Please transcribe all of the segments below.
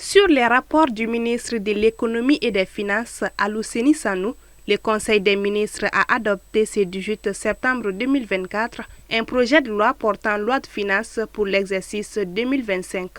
Sur les rapports du ministre de l'Économie et des Finances, Alouseni Sanou, le Conseil des ministres a adopté ce 18 septembre 2024 un projet de loi portant loi de finances pour l'exercice 2025.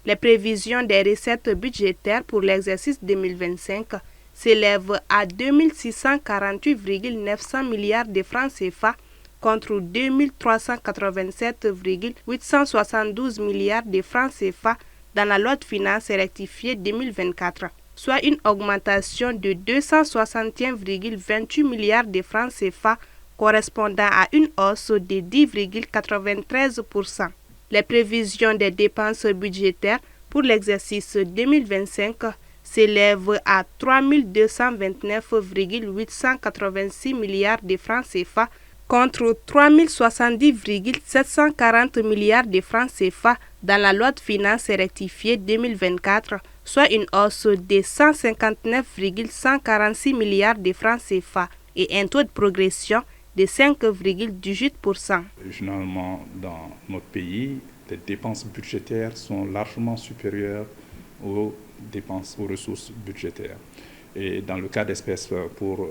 Les prévisions des recettes budgétaires pour l'exercice 2025 s'élèvent à 2648,900 milliards de francs CFA contre 2387,872 milliards de francs CFA dans la loi de finances rectifiée 2024, soit une augmentation de 261,28 milliards de francs CFA correspondant à une hausse de 10,93%. Les prévisions des dépenses budgétaires pour l'exercice 2025 s'élèvent à 3229,886 milliards de francs CFA contre 3070,740 milliards de francs CFA dans la loi de finances rectifiée 2024, soit une hausse de 159,146 milliards de francs CFA et un taux de progression de 5,18%. Généralement, dans notre pays, les dépenses budgétaires sont largement supérieures aux ressources budgétaires. Et dans le cas d'espèce pour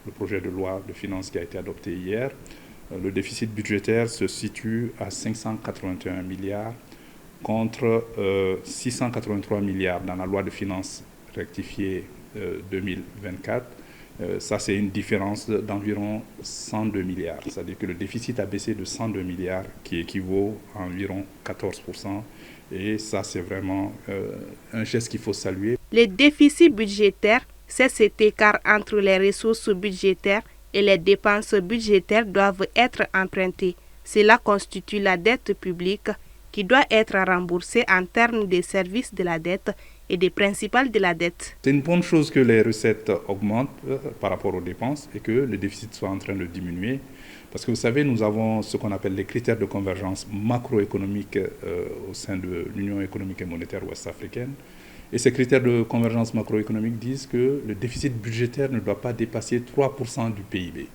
le projet de loi de finances qui a été adopté hier, le déficit budgétaire se situe à 581 milliards contre 683 milliards dans la loi de finances rectifiée 2024. Ça, c'est une différence d'environ 102 milliards. C'est-à-dire que le déficit a baissé de 102 milliards, qui équivaut à environ 14%. Et ça, c'est vraiment un geste qu'il faut saluer. Le déficit budgétaire, c'est cet écart entre les ressources budgétaires et les dépenses budgétaires doivent être empruntées. Cela constitue la dette publique qui doit être remboursée en termes des services de la dette et des principales de la dette. C'est une bonne chose que les recettes augmentent par rapport aux dépenses et que le déficit soit en train de diminuer. Parce que vous savez, nous avons ce qu'on appelle les critères de convergence macroéconomique au sein de l'Union économique et monétaire ouest-africaine. Et ces critères de convergence macroéconomique disent que le déficit budgétaire ne doit pas dépasser 3% du PIB.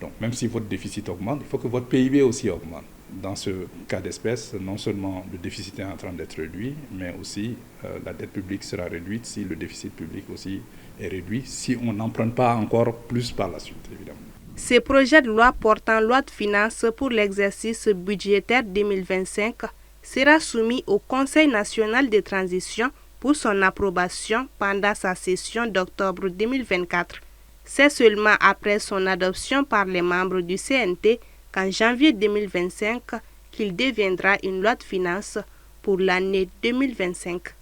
Donc même si votre déficit augmente, il faut que votre PIB aussi augmente. Dans ce cas d'espèce, non seulement le déficit est en train d'être réduit, mais aussi la dette publique sera réduite si le déficit public aussi est réduit, si on n'emprunte pas encore plus par la suite, évidemment. Ce projet de loi portant loi de finances pour l'exercice budgétaire 2025 sera soumis au Conseil national de transition pour son approbation pendant sa session d'octobre 2024. C'est seulement après son adoption par les membres du CNT qu'en janvier 2025 qu'il deviendra une loi de finances pour l'année 2025.